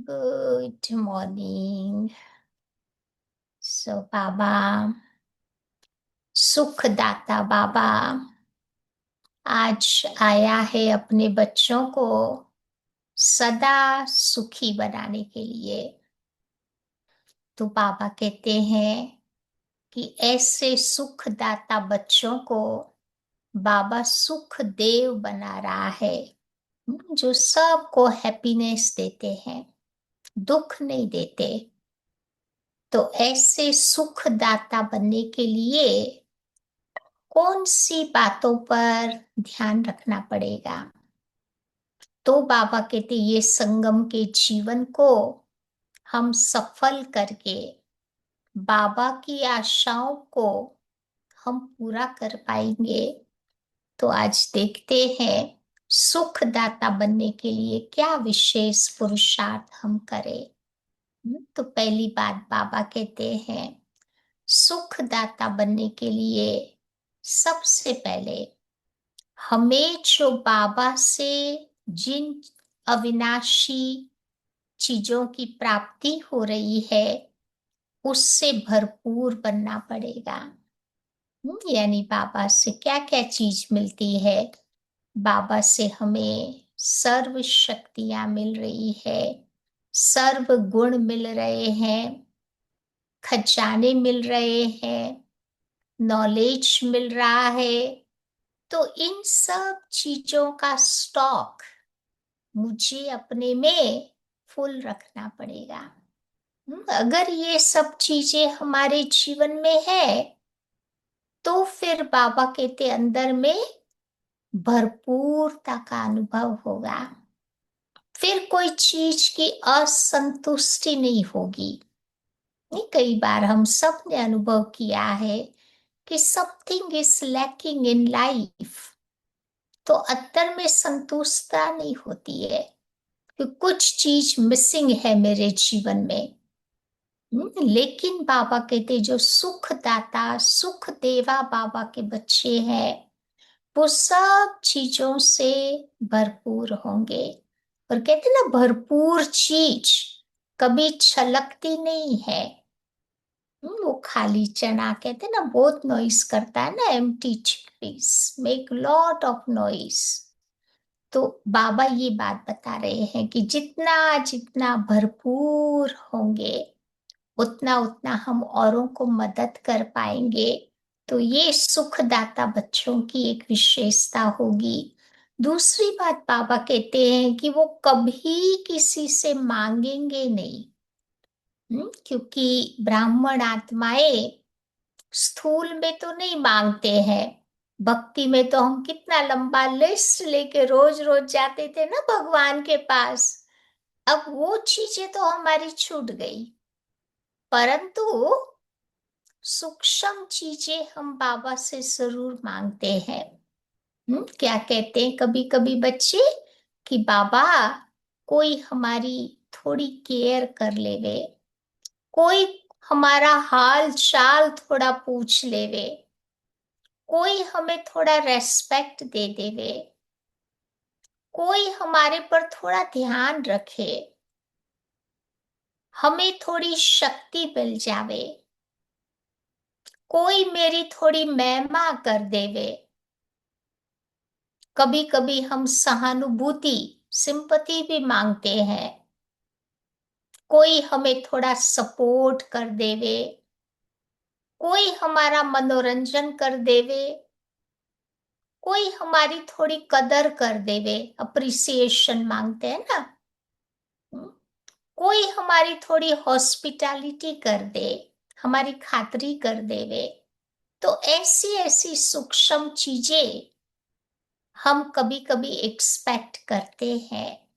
Good morning. बाबा, सुखदाता बाबा आज आया है अपने बच्चों को सदा सुखी बनाने के लिए। तो बाबा कहते हैं कि ऐसे सुखदाता बच्चों को बाबा सुख देव बना रहा है, जो सबको हैप्पीनेस देते हैं, दुख नहीं देते। तो ऐसे सुखदाता बनने के लिए कौन सी बातों पर ध्यान रखना पड़ेगा? तो बाबा कहते ये संगम के जीवन को हम सफल करके बाबा की आशाओं को हम पूरा कर पाएंगे। तो आज देखते हैं सुखदाता बनने के लिए क्या विशेष पुरुषार्थ हम करें। तो पहली बात बाबा कहते हैं सुखदाता बनने के लिए सबसे पहले हमें जो बाबा से जिन अविनाशी चीजों की प्राप्ति हो रही है उससे भरपूर बनना पड़ेगा। यानी बाबा से क्या क्या चीज मिलती है? बाबा से हमें सर्व शक्तियां मिल रही है, सर्व गुण मिल रहे हैं, खजाने मिल रहे हैं, नॉलेज मिल रहा है। तो इन सब चीजों का स्टॉक मुझे अपने में फुल रखना पड़ेगा। अगर ये सब चीजें हमारे जीवन में है तो फिर बाबा कहते अंदर में भरपूरता का अनुभव होगा। फिर कोई चीज की असंतुष्टि नहीं होगी। नहीं, कई बार हम सब ने अनुभव किया है कि something is lacking in life, तो अंदर में संतुष्टता नहीं होती है कि कुछ चीज मिसिंग है मेरे जीवन में। लेकिन बाबा कहते जो सुखदाता सुख देवा बाबा के बच्चे हैं वो सब चीजों से भरपूर होंगे। और कहते ना भरपूर चीज कभी छलकती नहीं है। वो खाली चना कहते ना बहुत नॉइस करता है ना, empty chickpeas make lot of noise. तो बाबा ये बात बता रहे हैं कि जितना जितना भरपूर होंगे उतना उतना हम औरों को मदद कर पाएंगे। तो ये सुखदाता बच्चों की एक विशेषता होगी। दूसरी बात बाबा कहते हैं कि वो कभी किसी से मांगेंगे नहीं। क्योंकि ब्राह्मण आत्माएं स्थूल में तो नहीं मांगते हैं। भक्ति में तो हम कितना लंबा लिस्ट लेके रोज रोज जाते थे ना भगवान के पास। अब वो चीजें तो हमारी छूट गई, परंतु सूक्ष्म चीजें हम बाबा से जरूर मांगते हैं। क्या कहते हैं कभी कभी बच्चे कि बाबा कोई हमारी थोड़ी केयर कर लेवे, कोई हमारा हाल चाल थोड़ा पूछ लेवे, कोई हमें थोड़ा रेस्पेक्ट दे देवे, कोई हमारे पर थोड़ा ध्यान रखे, हमें थोड़ी शक्ति मिल जावे, कोई मेरी थोड़ी महिमा कर देवे। कभी कभी हम सहानुभूति सिंपैथी भी मांगते हैं, कोई हमें थोड़ा सपोर्ट कर देवे, कोई हमारा मनोरंजन कर देवे, कोई हमारी थोड़ी कदर कर देवे, अप्रिसिएशन मांगते हैं ना। कोई हमारी थोड़ी हॉस्पिटैलिटी कर दे, हमारी खातिरी कर देवे। तो ऐसी ऐसी सूक्ष्म चीजें हम कभी कभी एक्सपेक्ट करते हैं।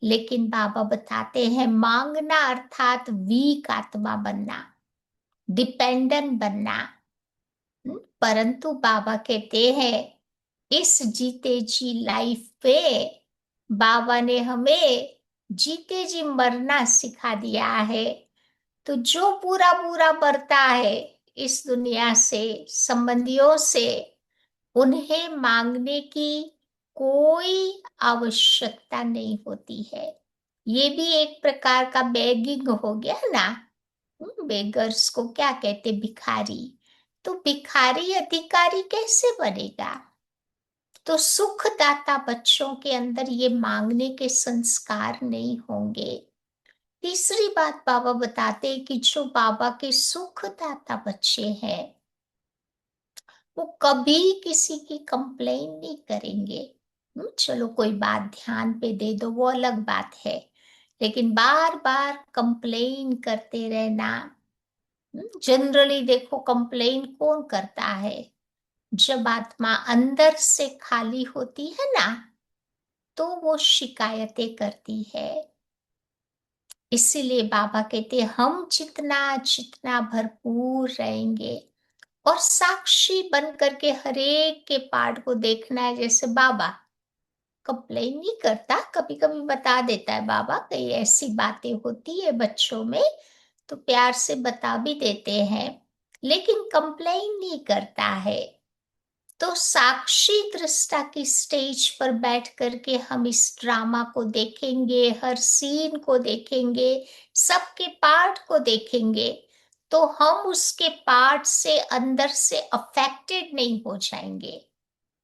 लेकिन बाबा बताते हैं मांगना अर्थात वीक आत्मा बनना, डिपेंडेंट बनना। परंतु बाबा कहते हैं इस जीते जी लाइफ पे बाबा ने हमें जीते जी मरना सिखा दिया है। तो जो पूरा पूरा मरता है इस दुनिया से, संबंधियों से, उन्हें मांगने की कोई आवश्यकता नहीं होती है। ये भी एक प्रकार का बेगिंग हो गया ना। बेगर्स को क्या कहते, भिखारी। तो भिखारी अधिकारी कैसे बनेगा? तो सुखदाता बच्चों के अंदर ये मांगने के संस्कार नहीं होंगे। तीसरी बात बाबा बताते हैं कि जो बाबा के सुखदाता बच्चे हैं वो कभी किसी की कंप्लेन नहीं करेंगे। चलो कोई बात ध्यान पे दे दो वो अलग बात है, लेकिन बार बार कंप्लेन करते रहना। जनरली देखो कंप्लेन कौन करता है? जब आत्मा अंदर से खाली होती है ना, तो वो शिकायतें करती है। इसीलिए बाबा कहते हैं हम जितना जितना भरपूर रहेंगे और साक्षी बन करके हरेक के पार्ट को देखना है। जैसे बाबा कंप्लेन नहीं करता, कभी कभी बता देता है बाबा कई ऐसी बातें होती है बच्चों में, तो प्यार से बता भी देते हैं, लेकिन कंप्लेन नहीं करता है। तो साक्षी दृष्टा की स्टेज पर बैठ करके हम इस ड्रामा को देखेंगे, हर सीन को देखेंगे, सबके पार्ट को देखेंगे, तो हम उसके पार्ट से अंदर से अफेक्टेड नहीं हो जाएंगे।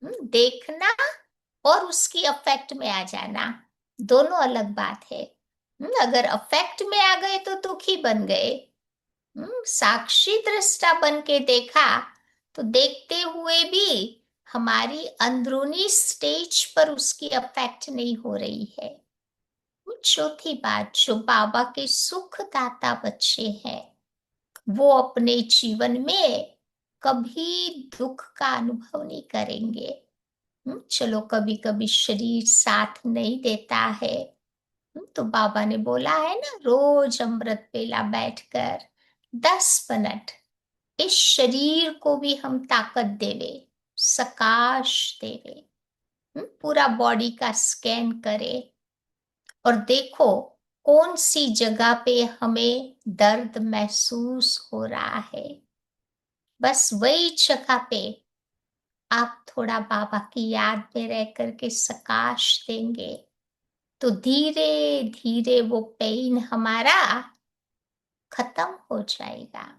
देखना और उसकी अफेक्ट में आ जाना दोनों अलग बात है। अगर अफेक्ट में आ गए तो दुखी बन गए। साक्षी दृष्टा बन के देखा तो देखते हुए भी हमारी अंदरूनी स्टेज पर उसकी अफेक्ट नहीं हो रही है। चौथी बात, जो बाबा के सुखदाता बच्चे हैं वो अपने जीवन में कभी दुख का अनुभव नहीं करेंगे। चलो कभी कभी शरीर साथ नहीं देता है, तो बाबा ने बोला है ना रोज अमृत वेला बैठकर 10 मिनट इस शरीर को भी हम ताकत देवे, सकाश देवे। पूरा बॉडी का स्कैन करे और देखो कौन सी जगह पे हमें दर्द महसूस हो रहा है। बस वही जगह पे आप थोड़ा बाबा की याद में रह करके सकाश देंगे तो धीरे धीरे वो पेन हमारा खत्म हो जाएगा।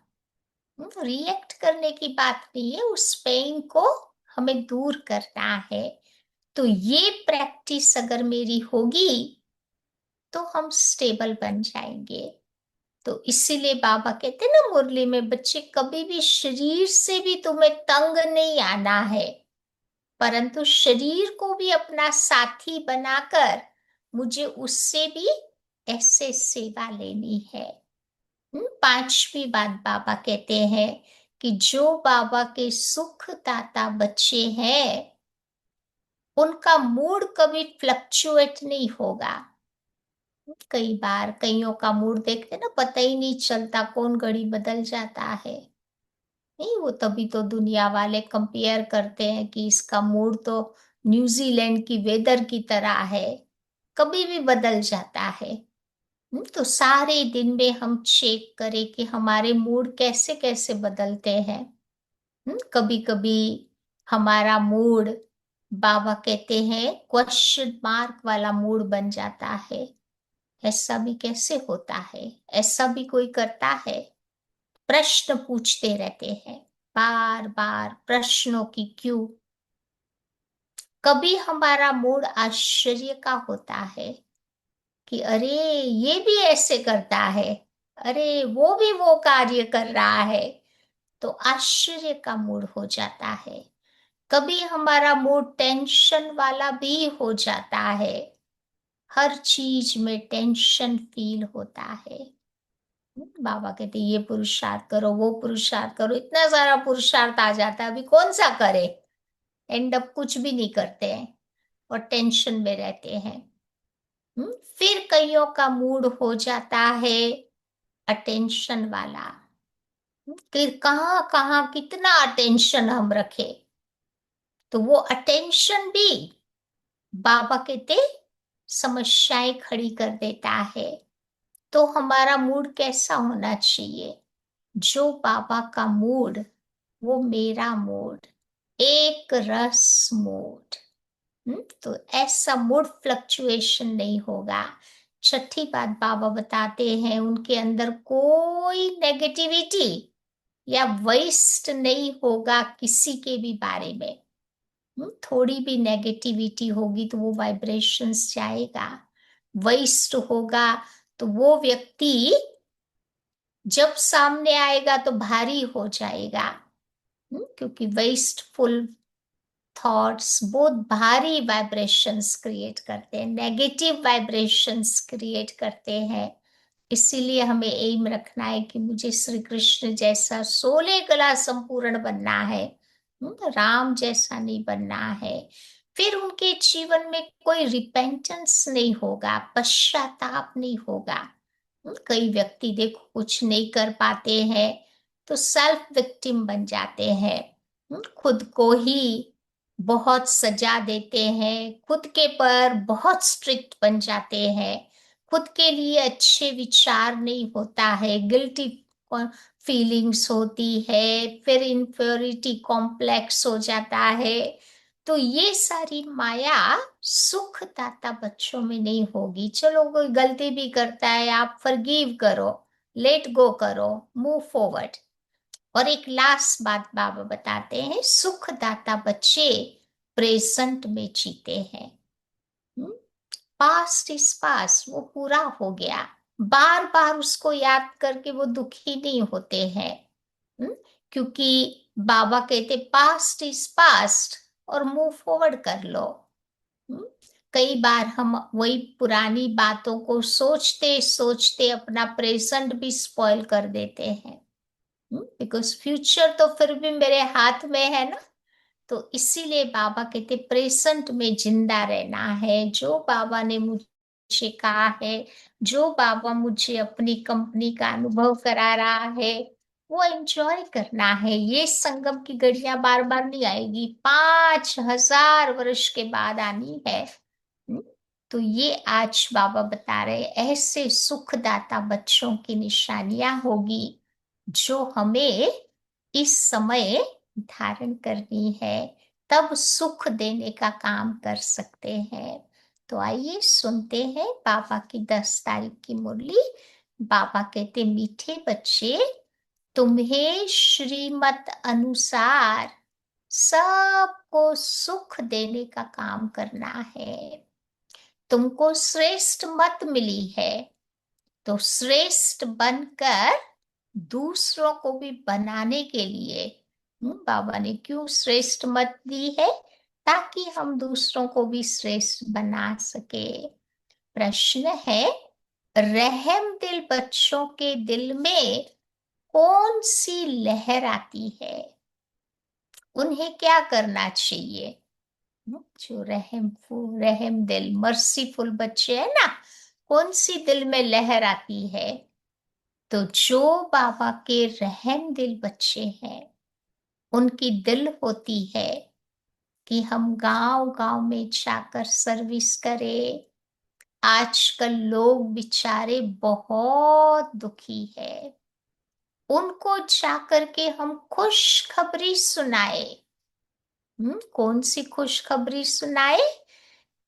रिएक्ट करने की बात नहीं है, उस पेन को हमें दूर करना है। तो ये प्रैक्टिस अगर मेरी होगी तो हम स्टेबल बन जाएंगे। तो इसीलिए बाबा कहते हैं ना मुरली में, बच्चे कभी भी शरीर से भी तुम्हें तंग नहीं आना है, परंतु शरीर को भी अपना साथी बनाकर मुझे उससे भी ऐसे सेवा लेनी है। पांचवी बात बाबा कहते हैं कि जो बाबा के सुखदाता बच्चे हैं उनका मूड कभी फ्लक्चुएट नहीं होगा। कई बार कईयों का मूड देखते ना पता ही नहीं चलता कौन घड़ी बदल जाता है। नहीं, वो तभी तो दुनिया वाले कंपेयर करते हैं कि इसका मूड तो न्यूजीलैंड की वेदर की तरह है, कभी भी बदल जाता है। तो सारे दिन में हम चेक करें कि हमारे मूड कैसे कैसे बदलते हैं। कभी कभी हमारा मूड बाबा कहते हैं क्वेश्चन मार्क वाला मूड बन जाता है। ऐसा भी कैसे होता है? ऐसा भी कोई करता है? प्रश्न पूछते रहते हैं, बार बार प्रश्नों की क्यों। कभी हमारा मूड आश्चर्य का होता है कि अरे ये भी ऐसे करता है, अरे वो भी वो कार्य कर रहा है, तो आश्चर्य का मूड हो जाता है। कभी हमारा मूड टेंशन वाला भी हो जाता है, हर चीज में टेंशन फील होता है। बाबा कहते ये पुरुषार्थ करो वो पुरुषार्थ करो, इतना सारा पुरुषार्थ आ जाता है, अभी कौन सा करे? एंड अप कुछ भी नहीं करते हैं और टेंशन में रहते हैं। फिर कईयों का मूड हो जाता है अटेंशन वाला, कि कहाँ कहाँ कितना अटेंशन हम रखे, तो वो अटेंशन भी बाबा कहते समस्याएं खड़ी कर देता है। तो हमारा मूड कैसा होना चाहिए? जो बाबा का मूड, वो मेरा मूड, एक रस मूड। तो ऐसा मूड फ्लक्चुएशन नहीं होगा छठी बात बाबा बताते हैं, उनके अंदर कोई नेगेटिविटी या वेस्ट नहीं होगा किसी के भी बारे में। थोड़ी भी नेगेटिविटी होगी तो वो वाइब्रेशंस जाएगा। वेस्ट होगा तो वो व्यक्ति जब सामने आएगा तो भारी हो जाएगा। क्योंकि वेस्टफुल थॉट्स बहुत भारी वाइब्रेशंस क्रिएट करते हैं, नेगेटिव वाइब्रेशंस क्रिएट करते हैं। इसीलिए हमें एम रखना है कि मुझे श्री कृष्ण जैसा सोले कला संपूर्ण बनना है। राम जैसा नहीं बनना है। फिर उनके जीवन में कोई रिपेंटेंस नहीं होगा, पश्चाताप नहीं होगा। कई व्यक्ति देखो कुछ नहीं कर पाते हैं तो सेल्फ विक्टिम बन जाते हैं। खुद को ही बहुत सजा देते हैं, खुद के पर बहुत स्ट्रिक्ट बन जाते हैं, खुद के लिए अच्छे विचार नहीं होता है, गिल्टी फीलिंग्स होती है, फिर इंफीरियरिटी कॉम्प्लेक्स हो जाता है। तो ये सारी माया सुखदाता बच्चों में नहीं होगी। चलो कोई गलती भी करता है, आप फॉरगिव करो, लेट गो करो, मूव फॉरवर्ड। और एक लास्ट बात बाबा बताते हैं, सुखदाता बच्चे प्रेजेंट में जीते हैं। पास्ट इज पास्ट, वो पूरा हो गया। बार बार उसको याद करके वो दुखी नहीं होते हैं। हम्म, क्योंकि बाबा कहते पास्ट इज पास्ट और मूव फॉरवर्ड कर लो। हम्म, कई बार हम वही पुरानी बातों को सोचते सोचते अपना प्रेजेंट भी स्पॉइल कर देते हैं। बिकॉज फ्यूचर तो फिर भी मेरे हाथ में है ना। तो इसीलिए बाबा कहते प्रेजेंट में जिंदा रहना है। जो बाबा ने मुझे कहा है, जो बाबा मुझे अपनी कंपनी का अनुभव करा रहा है, वो एंजॉय करना है। ये संगम की घड़ियां बार बार नहीं आएगी, 5,000 वर्ष के बाद आनी है। हम्म, तो ये आज बाबा बता रहे ऐसे सुखदाता बच्चों की निशानियां होगी जो हमें इस समय धारण करनी है, तब सुख देने का काम कर सकते हैं। तो आइए सुनते हैं बाबा की 10 तारीख की मुरली। बाबा कहते मीठे बच्चे, तुम्हें श्रीमत अनुसार सबको सुख देने का काम करना है। तुमको श्रेष्ठ मत मिली है, तो श्रेष्ठ बनकर दूसरों को भी बनाने के लिए बाबा ने क्यों श्रेष्ठ मत दी है? ताकि हम दूसरों को भी श्रेष्ठ बना सके। प्रश्न है, रहम दिल बच्चों के दिल में कौन सी लहर आती है? उन्हें क्या करना चाहिए? जो रहम दिल मर्सीफुल बच्चे है ना, कौन सी दिल में लहर आती है? तो जो बाबा के रहम दिल बच्चे हैं, उनकी दिल होती है कि हम गांव गांव में जाकर सर्विस करें। आजकल लोग बेचारे बहुत दुखी है, उनको जाकर के हम खुशखबरी सुनाए। कौन सी खुशखबरी सुनाए?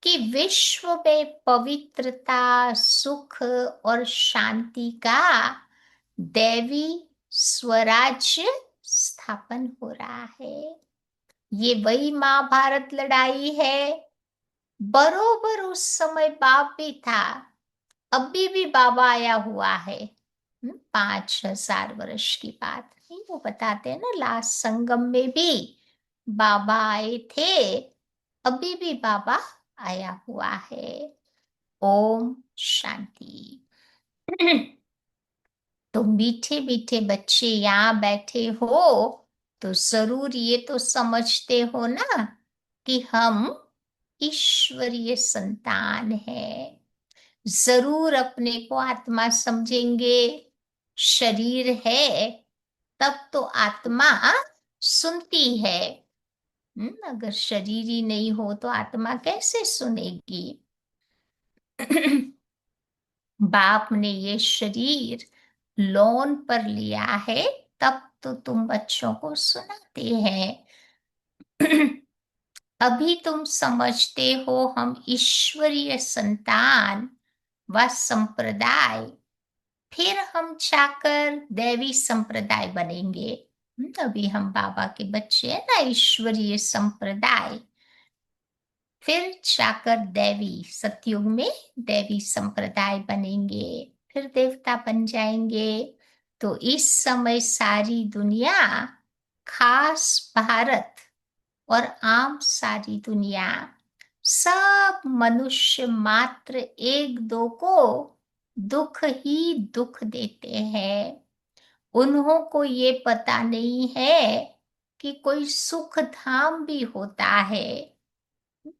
कि विश्व में पवित्रता, सुख और शांति का दैवी स्वराज्य स्थापन हो रहा है। ये वही महाभारत लड़ाई है। बरोबर उस समय बाप भी था, अभी भी बाबा आया हुआ है। 5,000 वर्ष की बात नहीं, वो बताते हैं ना लास्ट संगम में भी बाबा आए थे, अभी भी बाबा आया हुआ है। ओम शांति। तो मीठे मीठे बच्चे यहाँ बैठे हो तो जरूर ये तो समझते हो ना कि हम ईश्वरीय संतान हैं। जरूर अपने को आत्मा समझेंगे। शरीर है तब तो आत्मा सुनती है। अगर शरीर ही नहीं हो तो आत्मा कैसे सुनेगी? बाप ने ये शरीर लोन पर लिया है, तब तो तुम बच्चों को सुनाते हैं। अभी तुम समझते हो हम ईश्वरीय संतान, व संप्रदाय, फिर हम जाकर दैवी संप्रदाय बनेंगे। अभी हम बाबा के बच्चे हैं ना, ईश्वरीय संप्रदाय। फिर जाकर दैवी सतयुग में दैवी संप्रदाय बनेंगे, फिर देवता बन जाएंगे। तो इस समय सारी दुनिया, खास भारत और आम सारी दुनिया, सब मनुष्य मात्र एक दो को दुख ही दुख देते हैं। उन्हों को ये पता नहीं है कि कोई सुख धाम भी होता है।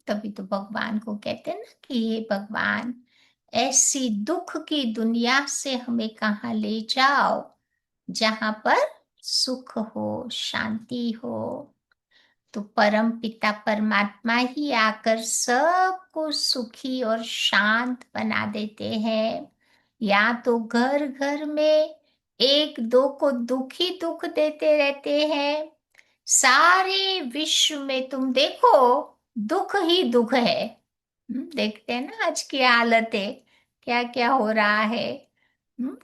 तभी तो भगवान को कहते हैं ना कि हे भगवान, ऐसी दुख की दुनिया से हमें कहाँ ले जाओ जहां पर सुख हो, शांति हो। तो परम पिता परमात्मा ही आकर सबको सुखी और शांत बना देते हैं। या तो घर घर में एक दो को दुख ही दुख देते रहते हैं। सारे विश्व में तुम देखो, दुख ही दुख है। देखते हैं ना आज की हालतें, क्या क्या हो रहा है। हम्म,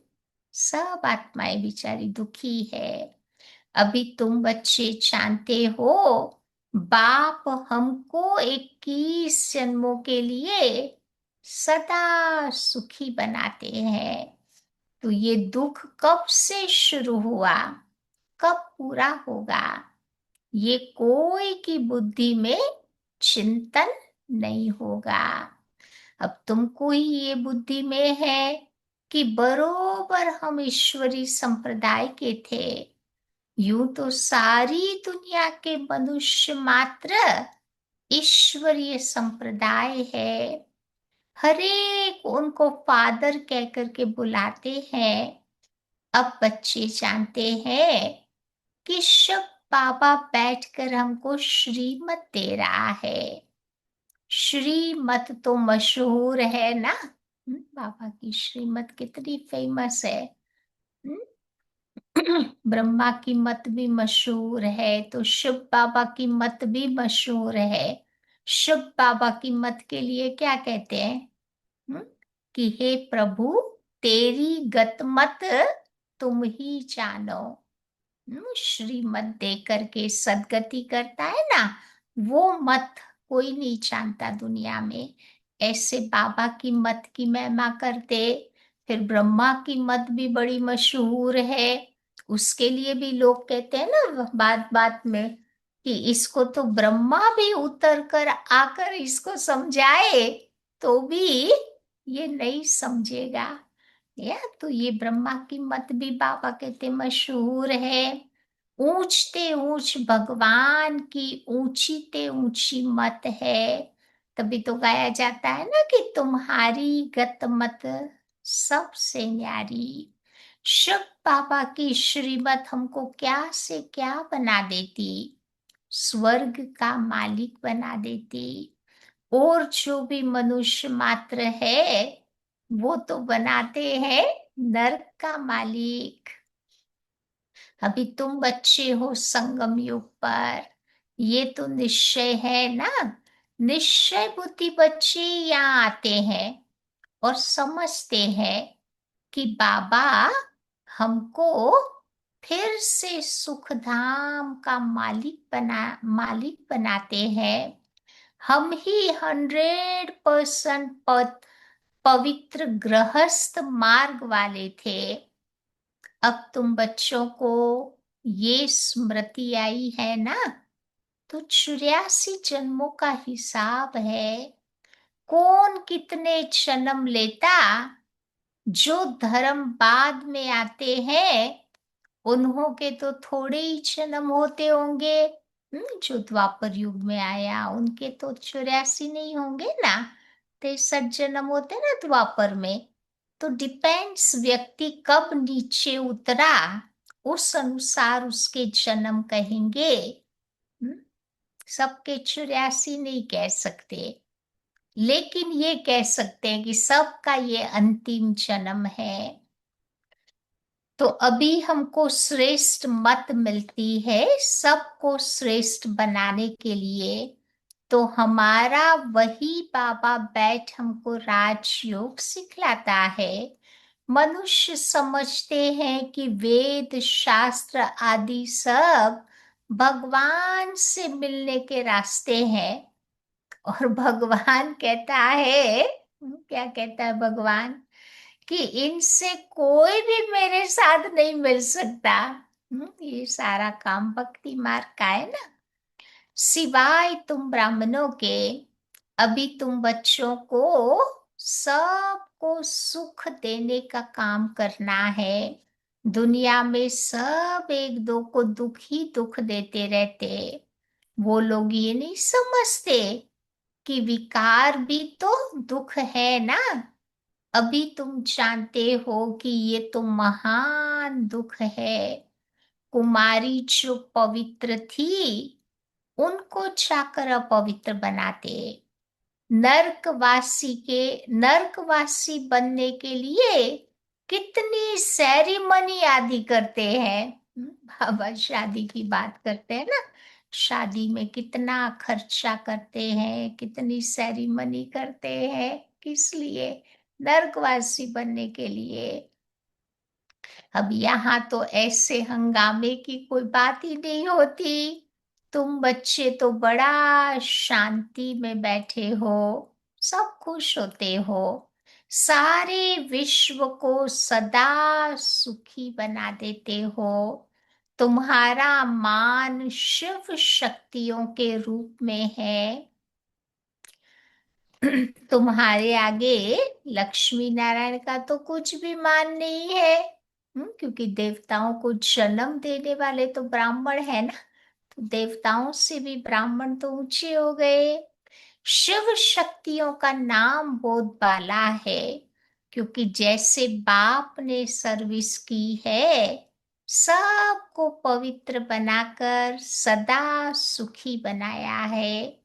सब आत्माएं बेचारी दुखी है। अभी तुम बच्चे जानते हो, बाप हमको 21 जन्मों के लिए सदा सुखी बनाते हैं। तो ये दुख कब से शुरू हुआ, कब पूरा होगा, ये कोई की बुद्धि में चिंतन नहीं होगा। अब तुमको ही ये बुद्धि में है कि बरोबर हम ईश्वरी संप्रदाय के थे। यूं तो सारी दुनिया के मनुष्य मात्र ईश्वरीय संप्रदाय है। हरेक उनको फादर कह करके बुलाते हैं। अब बच्चे जानते हैं कि शिव बाबा बैठकर हमको श्रीमत दे रहा है। श्रीमत तो मशहूर है ना। बाबा की श्रीमत कितनी फेमस है। हम्म, ब्रह्मा की मत भी मशहूर है, तो शिव बाबा की मत भी मशहूर है। शिव बाबा की मत के लिए क्या कहते हैं? हम्म, कि हे प्रभु, तेरी गत मत तुम ही जानो। श्रीमत दे करके सदगति करता है ना, वो मत कोई नहीं जानता दुनिया में। ऐसे बाबा की मत की महिमा करते। फिर ब्रह्मा की मत भी बड़ी मशहूर है। उसके लिए भी लोग कहते हैं ना बात बात में कि इसको तो ब्रह्मा भी उतर कर आकर इसको समझाए तो भी ये नहीं समझेगा। या तो ये ब्रह्मा की मत भी बाबा कहते मशहूर है। ऊंचते ऊंच भगवान की ऊंची ते ऊंची मत है। तभी तो गाया जाता है ना कि तुम्हारी गत मत सबसे न्यारी। शिव बाबा की श्रीमत हमको क्या से क्या बना देती, स्वर्ग का मालिक बना देती। और जो भी मनुष्य मात्र है वो तो बनाते हैं नरक का मालिक। अभी तुम बच्चे हो संगम युग पर, ये तो निश्चय है ना। निश्चय बुद्धि बच्चे यहाँ आते हैं और समझते हैं कि बाबा हमको फिर से सुखधाम का मालिक बनाते हैं। हम ही 100% पवित्र गृहस्थ मार्ग वाले थे। अब तुम बच्चों को ये स्मृति आई है ना, तो 84 जन्मों का हिसाब है। कौन कितने जन्म लेता, जो धर्म बाद में आते हैं उन्हों के तो थोड़े ही जन्म होते होंगे। जो द्वापर युग में आया उनके तो 84 नहीं होंगे ना, 63 जन्म होते ना द्वापर में। तो डिपेंड्स व्यक्ति कब नीचे उतरा, उस अनुसार उसके जन्म कहेंगे। हम्म, सबके 84 नहीं कह सकते, लेकिन ये कह सकते हैं कि सबका ये अंतिम जन्म है। तो अभी हमको श्रेष्ठ मत मिलती है सबको श्रेष्ठ बनाने के लिए। तो हमारा वही बाबा बैठ हमको राजयोग सिखलाता है। मनुष्य समझते हैं कि वेद शास्त्र आदि सब भगवान से मिलने के रास्ते हैं। और भगवान कहता है, क्या कहता है भगवान, कि इनसे कोई भी मेरे साथ नहीं मिल सकता। ये सारा काम भक्ति मार्ग का है ना। सिवाय तुम ब्राह्मणों के, अभी तुम बच्चों को सबको सुख देने का काम करना है। दुनिया में सब एक दो को दुख ही दुख देते रहते। वो लोग ये नहीं समझते कि विकार भी तो दुख है ना। अभी तुम जानते हो कि ये तो महान दुख है। कुमारी जो पवित्र थी, उनको जाकर अपवित्र बनाते। नर्कवासी बनने के लिए कितनी सेरेमनी आदि करते हैं। बाबा शादी की बात करते हैं ना। शादी में कितना खर्चा करते हैं, कितनी सेरेमनी करते हैं। किस लिए? नर्कवासी बनने के लिए। अब यहाँ तो ऐसे हंगामे की कोई बात ही नहीं होती। तुम बच्चे तो बड़ा शांति में बैठे हो, सब खुश होते हो। सारे विश्व को सदा सुखी बना देते हो। तुम्हारा मान शिव शक्तियों के रूप में है। तुम्हारे आगे लक्ष्मी नारायण का तो कुछ भी मान नहीं है। क्योंकि देवताओं को जन्म देने वाले तो ब्राह्मण है ना। तो देवताओं से भी ब्राह्मण तो ऊंचे हो गए। शिव शक्तियों का नाम बहुत बाला है। क्योंकि जैसे बाप ने सर्विस की है, सबको पवित्र बनाकर सदा सुखी बनाया है,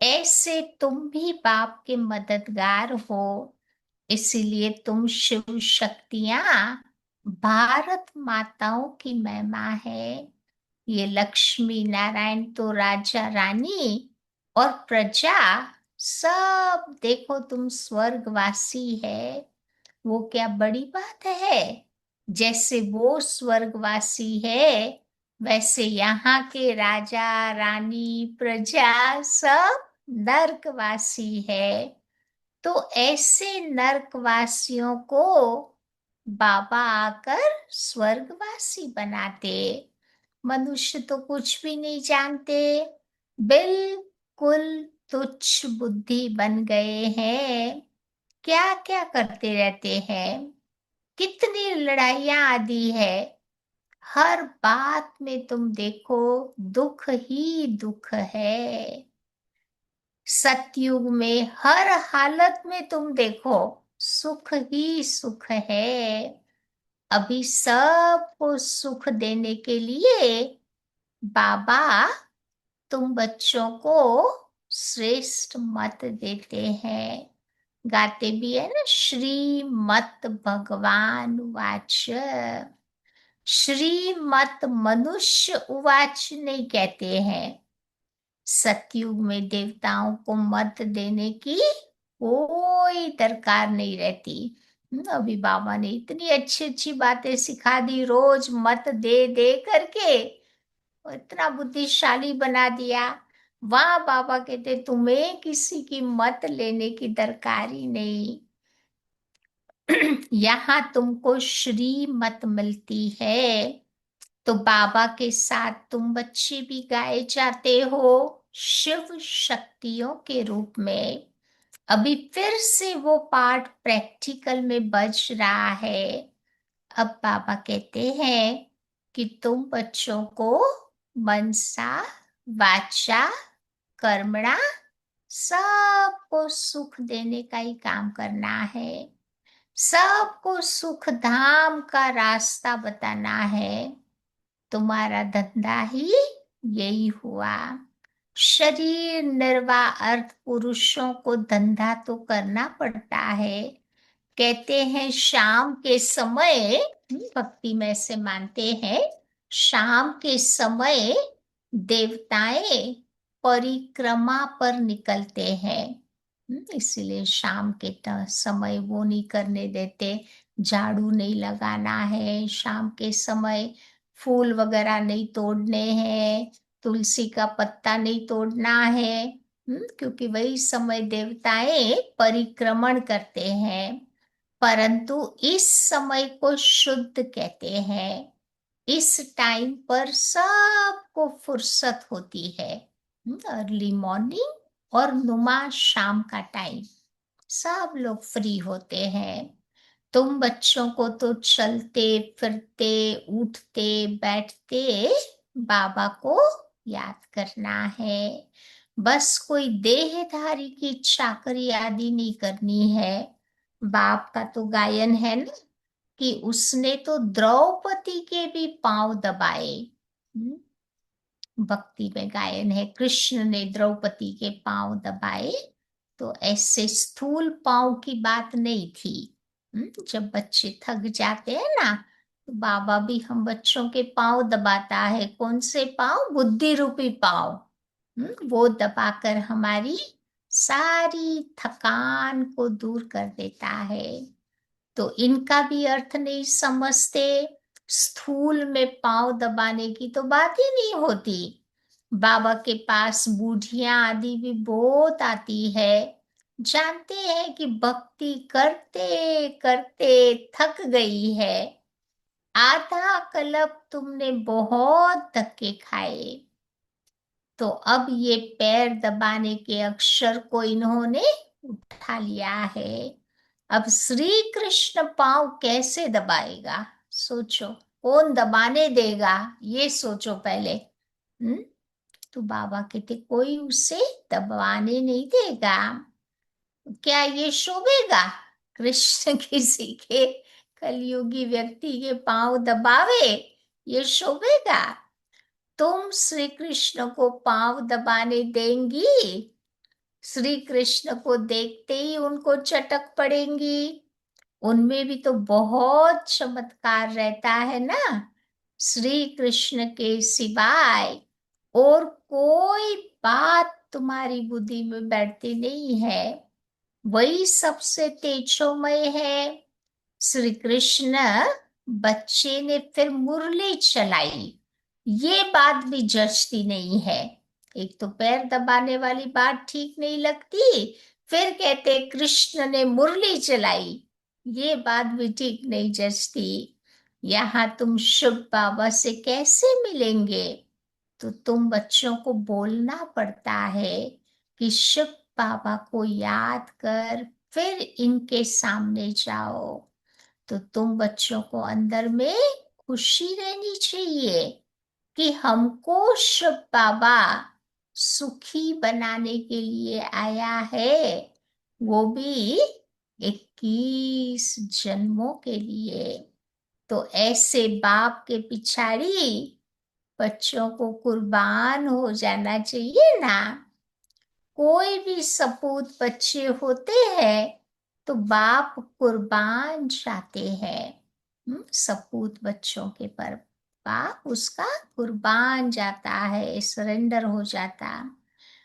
ऐसे तुम भी बाप के मददगार हो। इसीलिए तुम शिव शक्तियां भारत माताओं की महिमा है। ये लक्ष्मी नारायण तो राजा रानी और प्रजा, सब देखो तुम स्वर्गवासी है। वो क्या बड़ी बात है? जैसे वो स्वर्गवासी है, वैसे यहाँ के राजा रानी प्रजा सब नर्कवासी है। तो ऐसे नर्कवासियों को बाबा आकर स्वर्गवासी बनाते। मनुष्य तो कुछ भी नहीं जानते, बिल्कुल तुच्छ बुद्धि बन गए हैं। क्या क्या करते रहते हैं। कितनी लड़ाइयां आदि है। हर बात में तुम देखो दुख ही दुख है। सतयुग में हर हालत में तुम देखो सुख ही सुख है। अभी सबको सुख देने के लिए बाबा तुम बच्चों को श्रेष्ठ मत देते हैं। गाते भी है ना, श्रीमत भगवान उवाच। श्रीमत मनुष्य उवाच नहीं कहते हैं। सतयुग में देवताओं को मत देने की कोई दरकार नहीं रहती। अभी बाबा ने इतनी अच्छी अच्छी बातें सिखा दी, रोज मत दे दे करके और इतना बुद्धिशाली बना दिया। वहां बाबा कहते तुम्हें किसी की मत लेने की दरकार ही नहीं। यहाँ तुमको श्री मत मिलती है। तो बाबा के साथ तुम बच्चे भी गाए जाते हो शिव शक्तियों के रूप में। अभी फिर से वो पाठ प्रैक्टिकल में बज रहा है। अब बाबा कहते हैं कि तुम बच्चों को मनसा वाचा कर्मणा सबको सुख देने का ही काम करना है। सबको सुख धाम का रास्ता बताना है। तुम्हारा धंधा ही यही हुआ। शरीर निर्वाह अर्थ पुरुषों को धंधा तो करना पड़ता है। कहते हैं शाम के समय, भक्ति में से मानते हैं, शाम के समय देवताएं परिक्रमा पर निकलते हैं। इसीलिए शाम के समय वो नहीं करने देते, झाड़ू नहीं लगाना है शाम के समय, फूल वगैरह नहीं तोड़ने हैं, तुलसी का पत्ता नहीं तोड़ना है। क्योंकि वही समय देवताएं परिक्रमण करते हैं। परंतु इस समय को शुद्ध कहते हैं। इस टाइम पर सबको फुर्सत होती है। अर्ली मॉर्निंग और नुमा शाम का टाइम, सब लोग फ्री होते हैं। तुम बच्चों को तो चलते फिरते उठते बैठते बाबा को याद करना है। बस कोई देहधारी की चाकरी आदि नहीं करनी है। बाप का तो गायन है ना कि उसने तो द्रौपदी के भी पांव दबाए। हम्म, भक्ति में गायन है, कृष्ण ने द्रौपदी के पांव दबाए। तो ऐसे स्थूल पांव की बात नहीं थी। जब बच्चे थक जाते हैं ना, तो बाबा भी हम बच्चों के पांव दबाता है। कौन से पांव? बुद्धि रूपी पांव। वो दबाकर हमारी सारी थकान को दूर कर देता है। तो इनका भी अर्थ नहीं समझते। स्थूल में पांव दबाने की तो बात ही नहीं होती। बाबा के पास बूढ़ियां आदि भी बहुत आती है। जानते हैं कि भक्ति करते करते थक गई है, आधा कल्प तुमने बहुत धक्के खाए, तो अब ये पैर दबाने के अक्षर को इन्होंने उठा लिया है। अब श्री कृष्ण पांव कैसे दबाएगा? सोचो, कौन दबाने देगा? ये सोचो पहले। तो बाबा कहते कोई उसे दबाने नहीं देगा। क्या ये शोभेगा? कृष्ण किसी के कलयुगी व्यक्ति के पांव दबावे? ये शोभेगा? तुम श्री कृष्ण को पांव दबाने देंगी? श्री कृष्ण को देखते ही उनको चटक पड़ेंगी। उनमें भी तो बहुत चमत्कार रहता है ना। श्री कृष्ण के सिवाय और कोई बात तुम्हारी बुद्धि में बैठती नहीं है। वही सबसे तेजोमय है। श्री कृष्ण बच्चे ने फिर मुरली चलाई, ये बात भी जचती नहीं है। एक तो पैर दबाने वाली बात ठीक नहीं लगती, फिर कहते कृष्ण ने मुरली चलाई, ये बात भी ठीक नहीं जचती। यहाँ तुम शुभ बाबा से कैसे मिलेंगे? तो तुम बच्चों को बोलना पड़ता है कि शिव बाबा को याद कर फिर इनके सामने जाओ। तो तुम बच्चों को अंदर में खुशी रहनी चाहिए कि हमको शिव बाबा सुखी बनाने के लिए आया है, वो भी 21 जन्मों के लिए। तो ऐसे बाप के पिछाड़ी बच्चों को कुर्बान हो जाना चाहिए ना। कोई भी सपूत बच्चे होते हैं तो बाप कुर्बान जाते हैं। सपूत बच्चों के पर बाप उसका कुर्बान जाता है, सरेंडर हो जाता।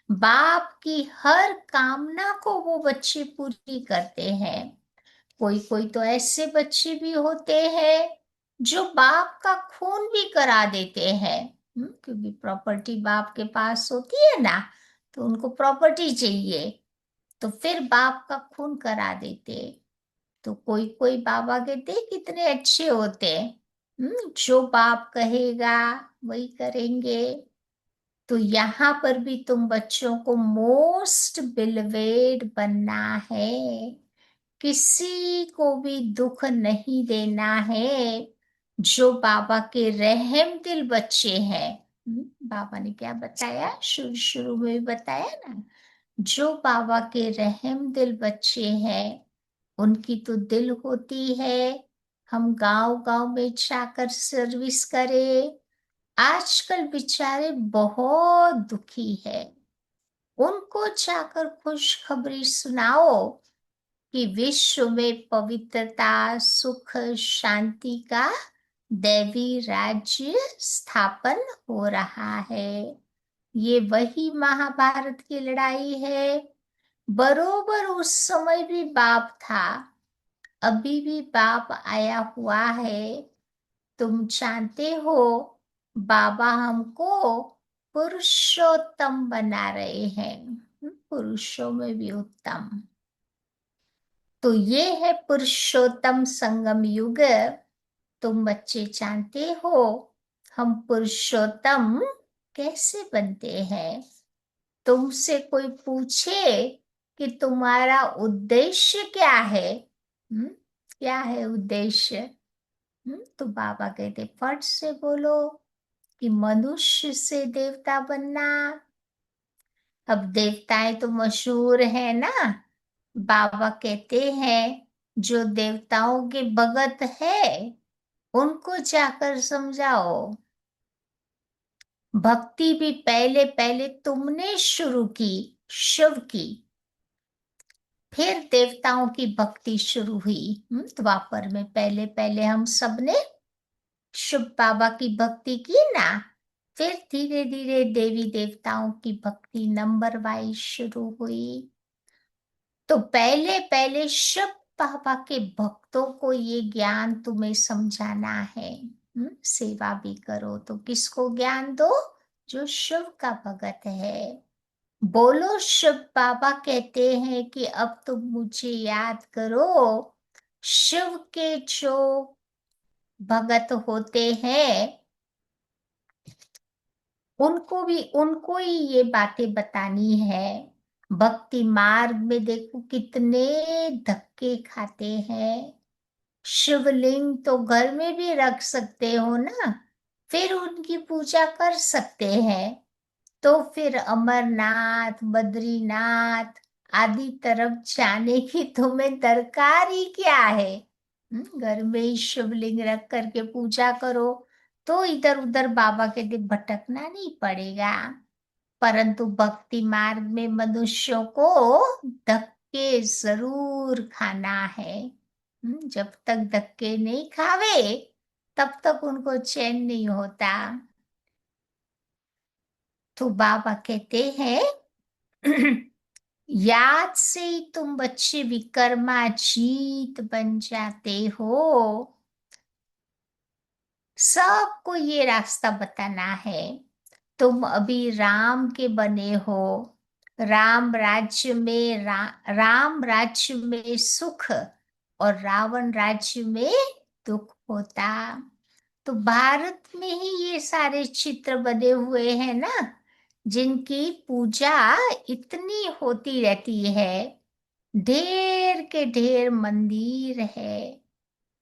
बाप की हर कामना को वो बच्चे पूरी करते हैं। कोई कोई तो ऐसे बच्चे भी होते हैं जो बाप का खून भी करा देते हैं। क्योंकि प्रॉपर्टी बाप के पास होती है ना, तो उनको प्रॉपर्टी चाहिए, तो फिर बाप का खून करा देते। तो कोई कोई बाबा कहते कितने अच्छे होते हैं, जो बाप कहेगा वही करेंगे। तो यहाँ पर भी तुम बच्चों को मोस्ट बिलवेड बनना है, किसी को भी दुख नहीं देना है। जो बाबा के रहम दिल बच्चे हैं, बाबा ने क्या बताया, शुरू शुरू में भी बताया ना, जो बाबा के रहम दिल बच्चे हैं उनकी तो दिल होती है हम गांव गांव में जाकर सर्विस करें। आजकल बेचारे बहुत दुखी है, उनको जाकर खुशखबरी सुनाओ कि विश्व में पवित्रता सुख शांति का दैवी राज्य स्थापन हो रहा है। ये वही महाभारत की लड़ाई है। बरोबर उस समय भी बाप था, अभी भी बाप आया हुआ है। तुम जानते हो, बाबा हमको पुरुषोत्तम बना रहे हैं, पुरुषों में भी उत्तम। तो ये है पुरुषोत्तम संगम युग। तुम बच्चे जानते हो हम पुरुषोत्तम कैसे बनते हैं? तुमसे कोई पूछे कि तुम्हारा उद्देश्य क्या है? क्या है उद्देश्य? तो बाबा कहते फट से बोलो कि मनुष्य से देवता बनना। अब देवताएं तो मशहूर है ना। बाबा कहते हैं जो देवताओं के भगत है उनको जाकर समझाओ। भक्ति भी पहले पहले तुमने शुरू की, शिव की, फिर देवताओं की भक्ति शुरू हुई। द्वापर में पहले पहले हम सबने शिव बाबा की भक्ति की ना, फिर धीरे धीरे देवी देवताओं की भक्ति नंबर वाइज शुरू हुई। तो पहले पहले शिव बाबा के भक्तों को ये ज्ञान तुम्हें समझाना है। सेवा भी करो तो किसको ज्ञान दो? जो शिव का भगत है। बोलो शिव बाबा कहते हैं कि अब तुम मुझे याद करो। शिव के जो भगत होते हैं उनको ही ये बातें बतानी है। भक्ति मार्ग में देखो कितने धक्के खाते हैं। शिवलिंग तो घर में भी रख सकते हो ना, फिर उनकी पूजा कर सकते हैं। तो फिर अमरनाथ, बद्रीनाथ आदि तरफ जाने की तुम्हें दरकार ही क्या है? घर में ही शिवलिंग रख करके पूजा करो तो इधर उधर बाबा के लिए भटकना नहीं पड़ेगा। परंतु भक्ति मार्ग में मनुष्यों को धक्के जरूर खाना है। जब तक धक्के नहीं खावे तब तक उनको चैन नहीं होता। तो बाबा कहते हैं याद से ही तुम बच्चे विकर्मा जीत बन जाते हो। सबको ये रास्ता बताना है। तुम अभी राम के बने हो। राम राज्य में राम राज्य में सुख और रावण राज्य में दुख होता। तो भारत में ही ये सारे चित्र बने हुए हैं ना, जिनकी पूजा इतनी होती रहती है। ढेर के ढेर मंदिर है।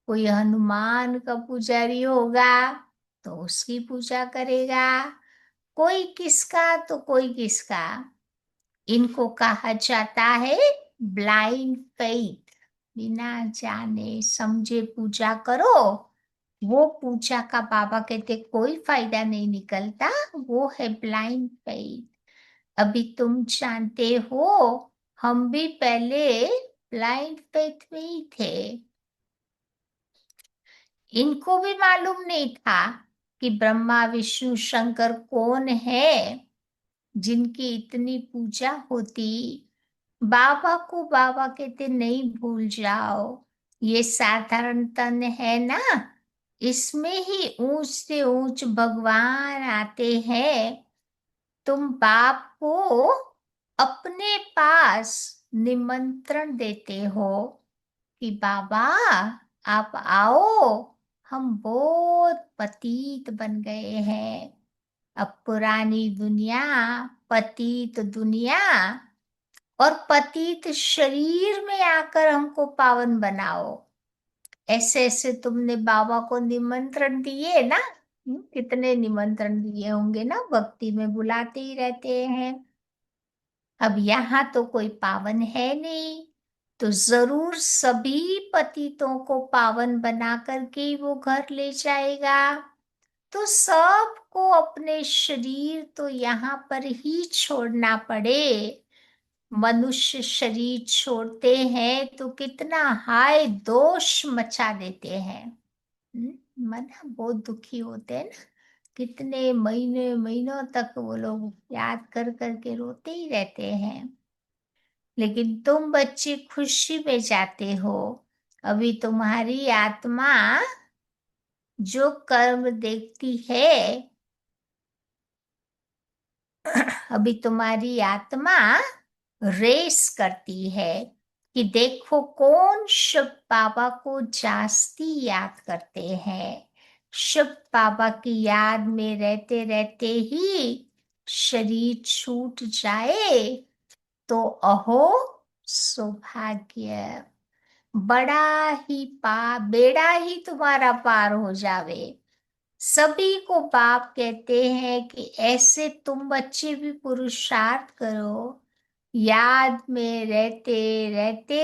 कोई हनुमान का पुजारी होगा तो उसकी पूजा करेगा, कोई किसका तो कोई किसका। इनको कहा जाता है ब्लाइंड फेथ। बिना जाने समझे पूजा करो, वो पूजा का बाबा कहते कोई फायदा नहीं निकलता, वो है ब्लाइंड फेथ। अभी तुम जानते हो हम भी पहले ब्लाइंड फेथ में ही थे। इनको भी मालूम नहीं था कि ब्रह्मा विष्णु शंकर कौन है जिनकी इतनी पूजा होती। बाबा को बाबा कहते नहीं भूल जाओ, ये साधारण तन है ना, इसमें ही ऊंच से ऊंच भगवान आते हैं। तुम बाप को अपने पास निमंत्रण देते हो कि बाबा आप आओ, हम बहुत पतित बन गए हैं। अब पुरानी दुनिया, पतित दुनिया और पतित शरीर में आकर हमको पावन बनाओ। ऐसे ऐसे तुमने बाबा को निमंत्रण दिए ना। कितने निमंत्रण दिए होंगे ना, भक्ति में बुलाते ही रहते हैं। अब यहाँ तो कोई पावन है नहीं, तो जरूर सभी पतितों को पावन बना करके ही वो घर ले जाएगा। तो सबको अपने शरीर तो यहाँ पर ही छोड़ना पड़े। मनुष्य शरीर छोड़ते हैं तो कितना हाय दोष मचा देते हैं। मन बहुत दुखी होते हैं ना। कितने महीने महीनों तक वो लोग याद कर करके रोते ही रहते हैं। लेकिन तुम बच्चे खुशी में जाते हो। अभी तुम्हारी आत्मा जो कर्म देखती है, अभी तुम्हारी आत्मा रेस करती है कि देखो कौन शिव बाबा को जास्ती याद करते हैं। शिव बाबा की याद में रहते रहते ही शरीर छूट जाए तो अहो सौभाग्य, बड़ा ही बेड़ा ही तुम्हारा पार हो जावे। सभी को बाप कहते हैं कि ऐसे तुम बच्चे भी पुरुषार्थ करो। याद में रहते रहते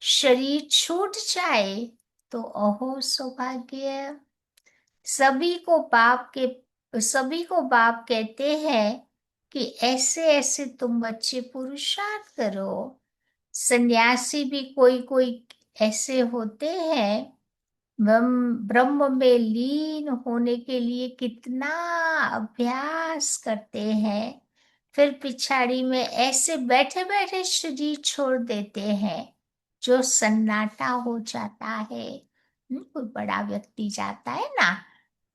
शरीर छूट जाए तो अहो सौभाग्य। सभी को बाप कहते हैं कि ऐसे ऐसे तुम बच्चे पुरुषार्थ करो। सन्यासी भी कोई कोई ऐसे होते हैं, ब्रह्म में लीन होने के लिए कितना अभ्यास करते हैं, फिर पिछाड़ी में ऐसे बैठे बैठे शरीर छोड़ देते हैं जो सन्नाटा हो जाता है। कोई बड़ा व्यक्ति जाता है ना,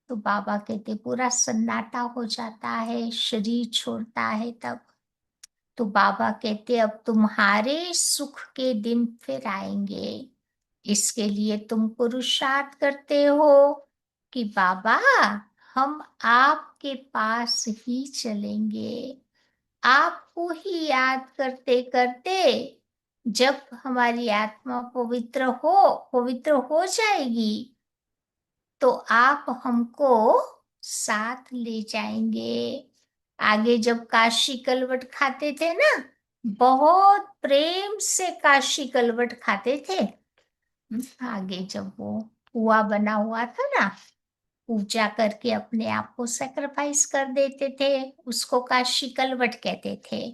तो बाबा कहते पूरा सन्नाटा हो जाता है, शरीर छोड़ता है तब। तो बाबा कहते अब तुम्हारे सुख के दिन फिर आएंगे। इसके लिए तुम पुरुषार्थ करते हो कि बाबा हम आपके पास ही चलेंगे। आपको ही याद करते करते जब हमारी आत्मा पवित्र हो जाएगी तो आप हमको साथ ले जाएंगे। आगे जब काशी कलवट खाते थे ना, बहुत प्रेम से काशी कलवट खाते थे। आगे जब वो पुआ बना हुआ था ना, पूजा करके अपने आप को सेक्रीफाइस कर देते थे, उसको काशी कलवट कहते थे।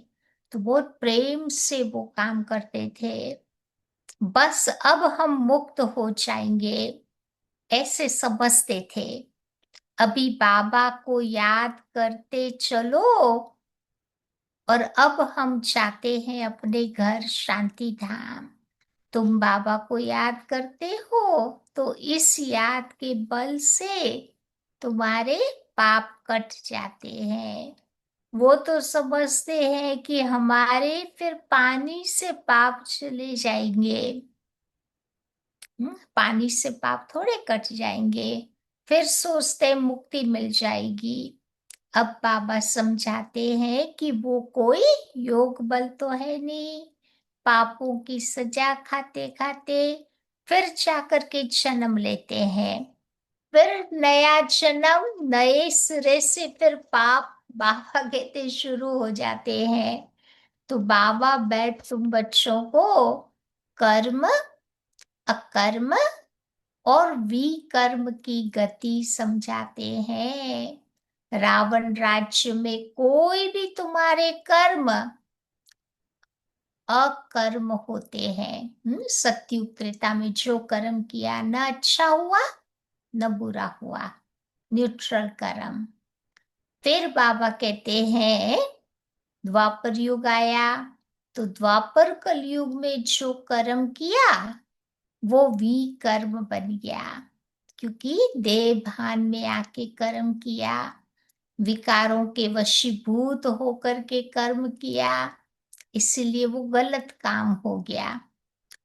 तो बहुत प्रेम से वो काम करते थे। बस अब हम मुक्त हो जाएंगे ऐसे समझते थे। अभी बाबा को याद करते चलो, और अब हम जाते हैं अपने घर शांति धाम। तुम बाबा को याद करते हो तो इस याद के बल से तुम्हारे पाप कट जाते हैं। वो तो समझते हैं कि हमारे फिर पानी से पाप चले जाएंगे। पानी से पाप थोड़े कट जाएंगे। फिर सोचते हैं मुक्ति मिल जाएगी। अब बाबा समझाते हैं कि वो कोई योग बल तो है नहीं। पापों की सजा खाते खाते फिर जाकर के जन्म लेते हैं। फिर नया जन्म नए सिरे से फिर पाप बाबा कहते शुरू हो जाते हैं। तो बाबा बैठ तुम बच्चों को कर्म, अकर्म और विकर्म की गति समझाते हैं। रावण राज्य में कोई भी तुम्हारे कर्म अकर्म होते हैं। सत्युग त्रेता में जो कर्म किया न अच्छा हुआ न बुरा हुआ, न्यूट्रल कर्म। फिर बाबा कहते हैं द्वापर युग आया, तो द्वापर कलयुग में जो कर्म किया वो विकर्म बन गया, क्योंकि देह भान में आके कर्म किया, विकारों के वशीभूत होकर के कर्म किया, इसलिए वो गलत काम हो गया।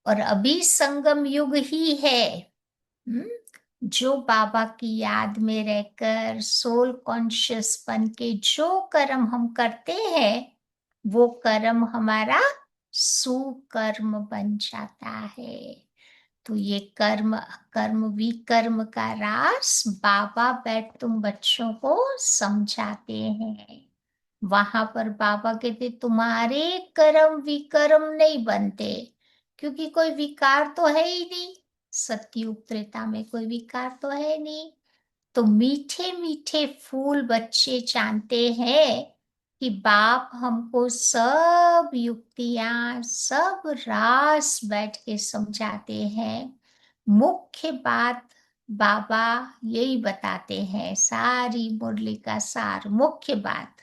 और अभी संगम युग ही है। हम्म, जो बाबा की याद में रहकर सोल कॉन्शियस बन के जो कर्म हम करते हैं वो कर्म हमारा सुकर्म बन जाता है। तो ये कर्म कर्म विकर्म का रास बाबा बैठ तुम बच्चों को समझाते हैं। वहां पर बाबा कहते तुम्हारे कर्म विकर्म नहीं बनते, क्योंकि कोई विकार तो है ही नहीं। सतयुग त्रेता में कोई विकार तो है नहीं। तो मीठे मीठे फूल बच्चे जानते हैं कि बाप हमको सब युक्तियां सब रास बैठ के समझाते हैं। मुख्य बात बाबा यही बताते हैं, सारी मुरली का सार, मुख्य बात,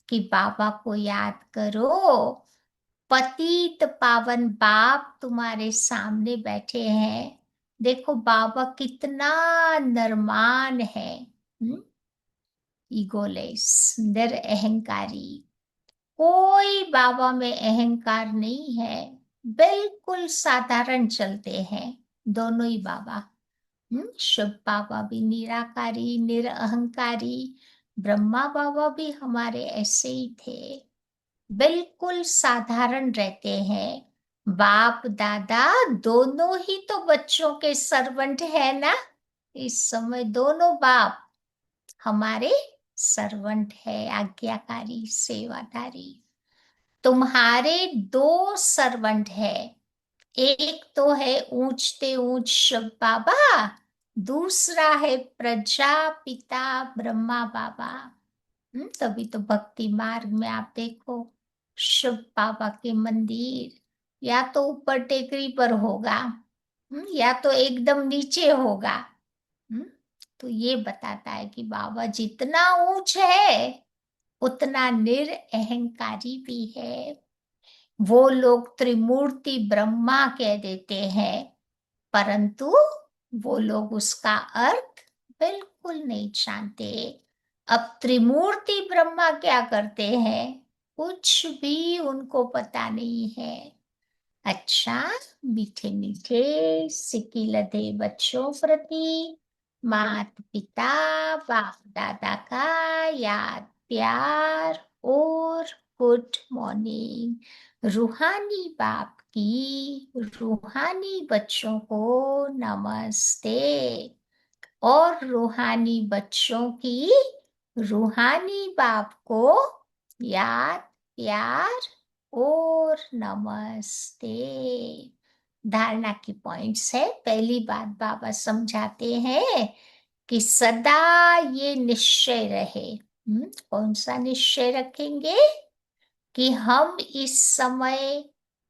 कि बाबा को याद करो। पतित पावन बाप तुम्हारे सामने बैठे हैं। देखो बाबा कितना नरमान है, ईगोलेस, निरअहंकारी। कोई बाबा में अहंकार नहीं है, बिल्कुल साधारण चलते हैं दोनों ही बाबा। शिव बाबा भी निराकारी निरअहंकारी, ब्रह्मा बाबा भी हमारे ऐसे ही थे, बिल्कुल साधारण रहते हैं। बाप दादा दोनों ही तो बच्चों के सर्वेंट है ना। इस समय दोनों बाप हमारे सर्वेंट है, आज्ञाकारी सेवादारी। तुम्हारे दो सर्वेंट है, एक तो है ऊंचते ऊंच शिव बाबा, दूसरा है प्रजापिता ब्रह्मा बाबा। तभी तो भक्ति मार्ग में आप देखो, शिव बाबा के मंदिर या तो ऊपर टेकरी पर होगा, या तो एकदम नीचे होगा। हम्म, तो ये बताता है कि बाबा जितना ऊंच है उतना निरअहंकारी भी है। वो लोग त्रिमूर्ति ब्रह्मा कह देते हैं, परंतु वो लोग उसका अर्थ बिल्कुल नहीं जानते। अब त्रिमूर्ति ब्रह्मा क्या करते हैं, कुछ भी उनको पता नहीं है। अच्छा, मीठे मीठे सिकिलधे बच्चों प्रति माता पिता बाप दादा का याद प्यार और गुड मॉर्निंग। रूहानी बाप की रूहानी बच्चों को नमस्ते, और रूहानी बच्चों की रूहानी बाप को याद प्यार और नमस्ते। धारणा की पॉइंट्स है। पहली बात बाबा समझाते हैं कि सदा ये निश्चय रहे। कौन सा निश्चय रखेंगे, कि हम इस समय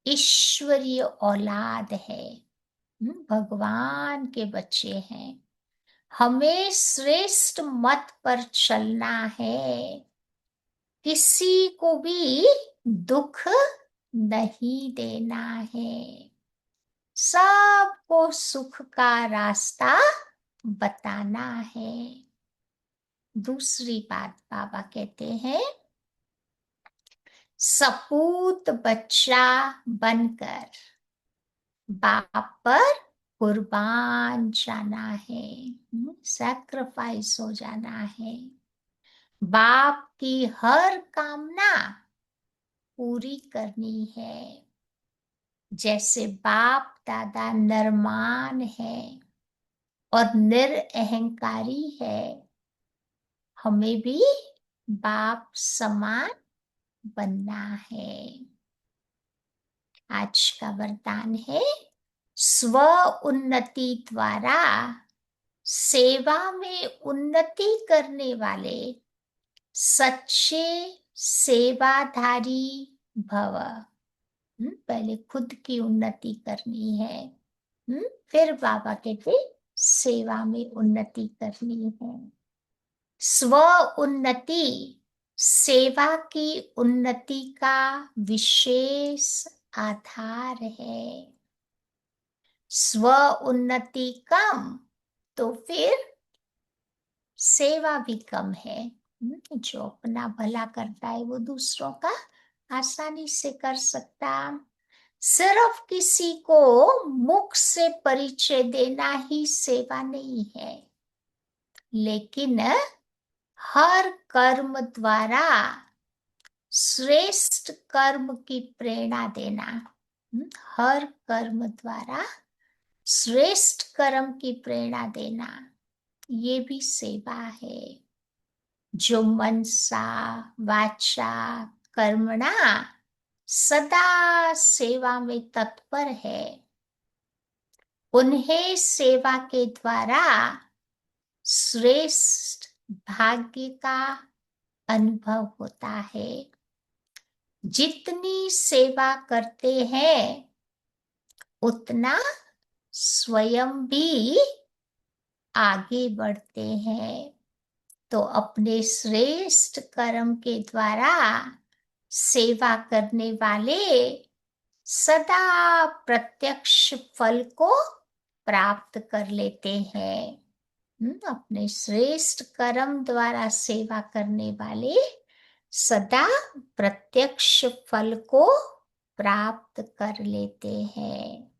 ईश्वरीय औलाद है, भगवान के बच्चे हैं। हमें श्रेष्ठ मत पर चलना है, किसी को भी दुख नहीं देना है, सबको सुख का रास्ता बताना है। दूसरी बात बाबा कहते हैं, सपूत बच्चा बनकर बाप पर कुर्बान जाना है, सैक्रिफाइस हो जाना है। बाप की हर कामना पूरी करनी है। जैसे बाप दादा नरमान है और निरअहंकारी है, हमें भी बाप समान बनना है। आज का वरदान है, स्व उन्नति द्वारा सेवा में उन्नति करने वाले सच्चे सेवाधारी भव। पहले खुद की उन्नति करनी है, फिर बाबा कहते सेवा में उन्नति करनी है। स्व उन्नति सेवा की उन्नति का विशेष आधार है। स्व उन्नति कम तो फिर सेवा भी कम है। जो अपना भला करता है वो दूसरों का आसानी से कर सकता। सिर्फ किसी को मुख से परिचय देना ही सेवा नहीं है, लेकिन हर कर्म द्वारा श्रेष्ठ कर्म की प्रेरणा देना, हर कर्म द्वारा श्रेष्ठ कर्म की प्रेरणा देना, ये भी सेवा है। जो मनसा वाचा कर्मणा सदा सेवा में तत्पर है, उन्हें सेवा के द्वारा श्रेष्ठ भाग्य का अनुभव होता है। जितनी सेवा करते हैं उतना स्वयं भी आगे बढ़ते हैं तो अपने श्रेष्ठ कर्म के द्वारा सेवा करने वाले सदा प्रत्यक्ष फल को प्राप्त कर लेते हैं। अपने श्रेष्ठ कर्म द्वारा सेवा करने वाले सदा प्रत्यक्ष फल को प्राप्त कर लेते हैं।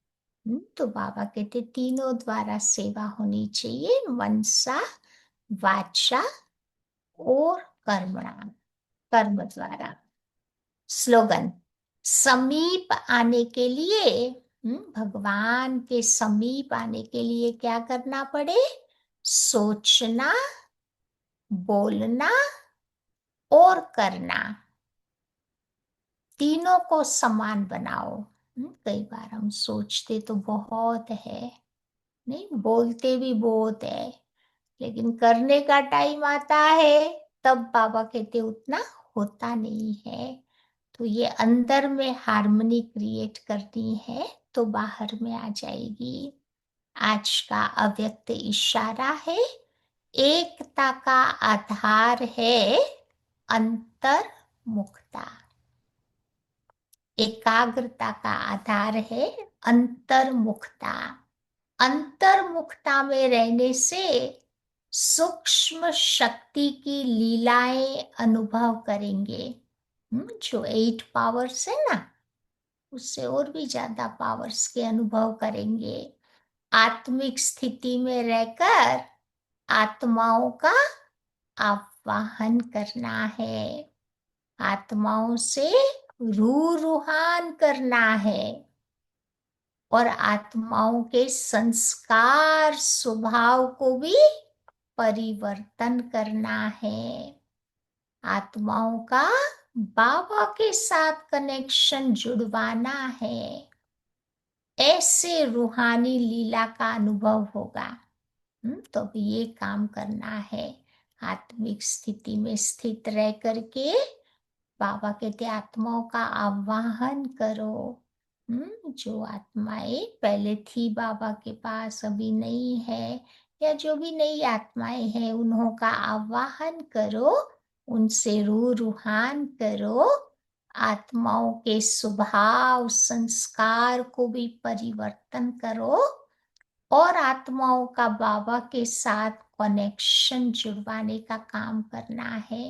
तो बाबा कहते तीनों द्वारा सेवा होनी चाहिए, मनसा, वाचा और कर्मणा, कर्म द्वारा। स्लोगन, समीप आने के लिए, भगवान के समीप आने के लिए क्या करना पड़े? सोचना, बोलना और करना, तीनों को समान बनाओ। कई बार हम सोचते तो बहुत है, नहीं, बोलते भी बहुत है, लेकिन करने का टाइम आता है तब बाबा कहते उतना होता नहीं है। तो ये अंदर में हार्मनी क्रिएट करनी है तो बाहर में आ जाएगी। आज का अव्यक्त इशारा है, एकता का आधार है अंतर्मुखता। एकाग्रता का आधार है अंतर्मुखता। अंतर्मुखता में रहने से सूक्ष्म शक्ति की लीलाएं अनुभव करेंगे। जो 8 पावर्स है ना, उससे और भी ज्यादा पावर्स के अनुभव करेंगे। आत्मिक स्थिति में रहकर आत्माओं का आवाहन करना है, आत्माओं से रूहान करना है और आत्माओं के संस्कार स्वभाव को भी परिवर्तन करना है। आत्माओं का बाबा के साथ कनेक्शन जुड़वाना है, ऐसे रूहानी लीला का अनुभव होगा। तो अब ये काम करना है, आत्मिक स्थिति में स्थित रह करके बाबा कहते आत्माओं का आवाहन करो। जो आत्माएं पहले थी बाबा के पास, अभी नहीं है, या जो भी नई आत्माएं हैं, उन्हों का आवाहन करो, उनसे रूहान करो, आत्माओं के स्वभाव संस्कार को भी परिवर्तन करो और आत्माओं का बाबा के साथ कनेक्शन जुड़वाने का काम करना है।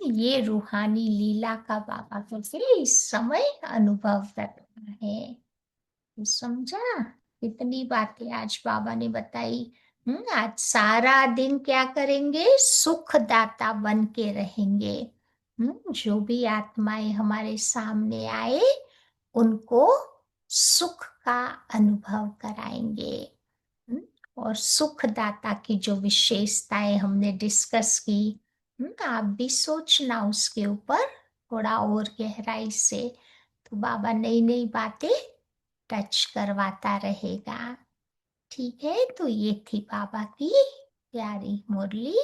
ये रूहानी लीला का बाबा को इस समय अनुभव करना है। तो समझा कितनी बातें आज बाबा ने बताई। आज सारा दिन क्या करेंगे? सुखदाता बन के रहेंगे। जो भी आत्माएं हमारे सामने आए उनको सुख का अनुभव कराएंगे। और सुखदाता की जो विशेषताएं हमने डिस्कस की, आप भी सोचना उसके ऊपर थोड़ा और गहराई से, तो बाबा नई नई बातें टच करवाता रहेगा। ठीक है, तो ये थी बाबा की प्यारी मुरली।